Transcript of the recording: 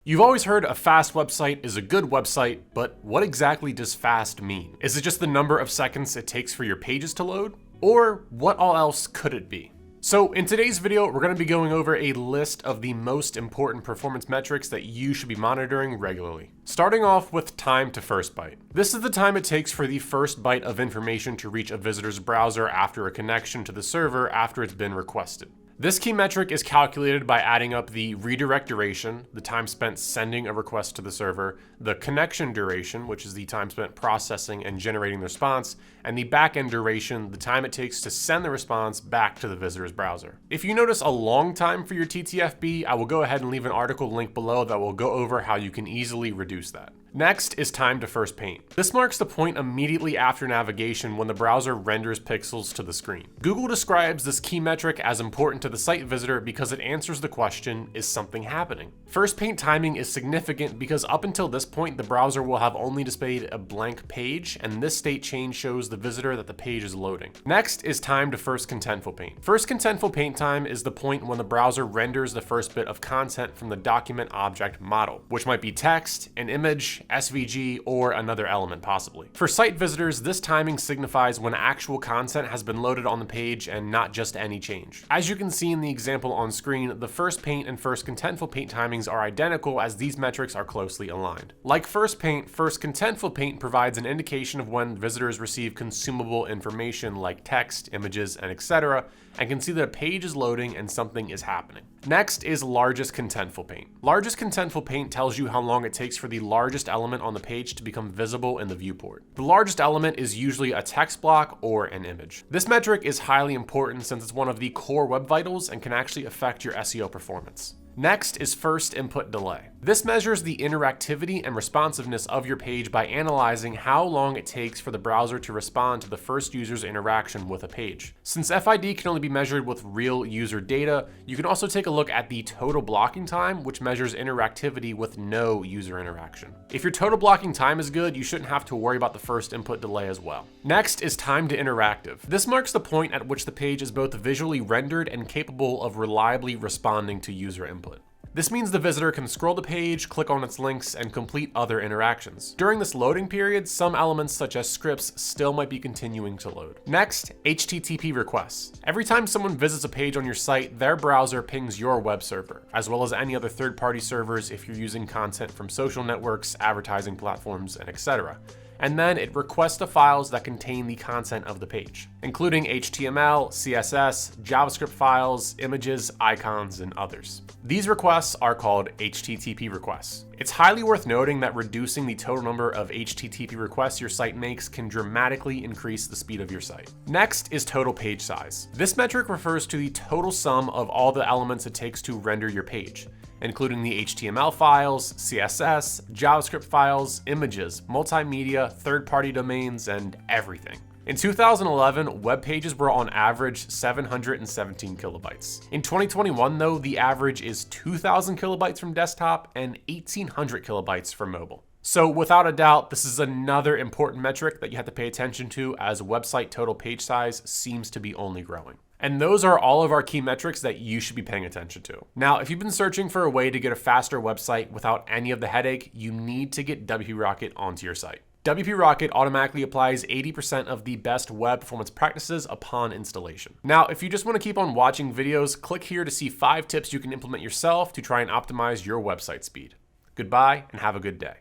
You've always heard a fast website is a good website, but what exactly does fast mean? Is it just the number of seconds it takes for your pages to load? Or what all else could it be? So in today's video, we're going to be going over a list of the most important performance metrics that you should be monitoring regularly. Starting off with time to first byte. This is the time it takes for the first byte of information to reach a visitor's browser after a connection to the server after it's been requested. This key metric is calculated by adding up the redirect duration, the time spent sending a request to the server, the connection duration, which is the time spent processing and generating the response, and the backend duration, the time it takes to send the response back to the visitor's browser. If you notice a long time for your TTFB, I will go ahead and leave an article link below that will go over how you can easily reduce that. Next is time to first paint. This marks the point immediately after navigation when the browser renders pixels to the screen. Google describes this key metric as important to the site visitor because it answers the question, is something happening? First paint timing is significant because up until this point, the browser will have only displayed a blank page, and this state change shows the visitor that the page is loading. Next is time to first contentful paint. First contentful paint time is the point when the browser renders the first bit of content from the document object model, which might be text, an image, SVG, or another element possibly. For site visitors, this timing signifies when actual content has been loaded on the page and not just any change. As you can see in the example on screen, the first paint and first contentful paint timings are identical as these metrics are closely aligned. Like first paint, first contentful paint provides an indication of when visitors receive consumable information like text, images, and etc., and can see that a page is loading and something is happening. Next is largest contentful paint. Largest contentful paint tells you how long it takes for the largest element on the page to become visible in the viewport. The largest element is usually a text block or an image. This metric is highly important since it's one of the core web vitals and can actually affect your SEO performance. Next is first input delay. This measures the interactivity and responsiveness of your page by analyzing how long it takes for the browser to respond to the first user's interaction with a page. Since FID can only be measured with real user data, you can also take a look at the total blocking time, which measures interactivity with no user interaction. If your total blocking time is good, you shouldn't have to worry about the first input delay as well. Next is time to interactive. This marks the point at which the page is both visually rendered and capable of reliably responding to user input. This means the visitor can scroll the page, click on its links, and complete other interactions. During this loading period, some elements such as scripts still might be continuing to load. Next, HTTP requests. Every time someone visits a page on your site, their browser pings your web server, as well as any other third-party servers if you're using content from social networks, advertising platforms, and etc. And then it requests the files that contain the content of the page, including HTML, CSS, JavaScript files, images, icons, and others. These requests are called HTTP requests. It's highly worth noting that reducing the total number of HTTP requests your site makes can dramatically increase the speed of your site. Next is total page size. This metric refers to the total sum of all the elements it takes to render your page, including the HTML files, CSS, JavaScript files, images, multimedia, third-party domains, and everything. In 2011, web pages were on average 717 kilobytes. In 2021, though, the average is 2,000 kilobytes from desktop and 1,800 kilobytes from mobile. So without a doubt, this is another important metric that you have to pay attention to as website total page size seems to be only growing. And those are all of our key metrics that you should be paying attention to. Now, if you've been searching for a way to get a faster website without any of the headache, you need to get WP Rocket onto your site. WP Rocket automatically applies 80% of the best web performance practices upon installation. Now, if you just want to keep on watching videos, click here to see 5 tips you can implement yourself to try and optimize your website speed. Goodbye and have a good day.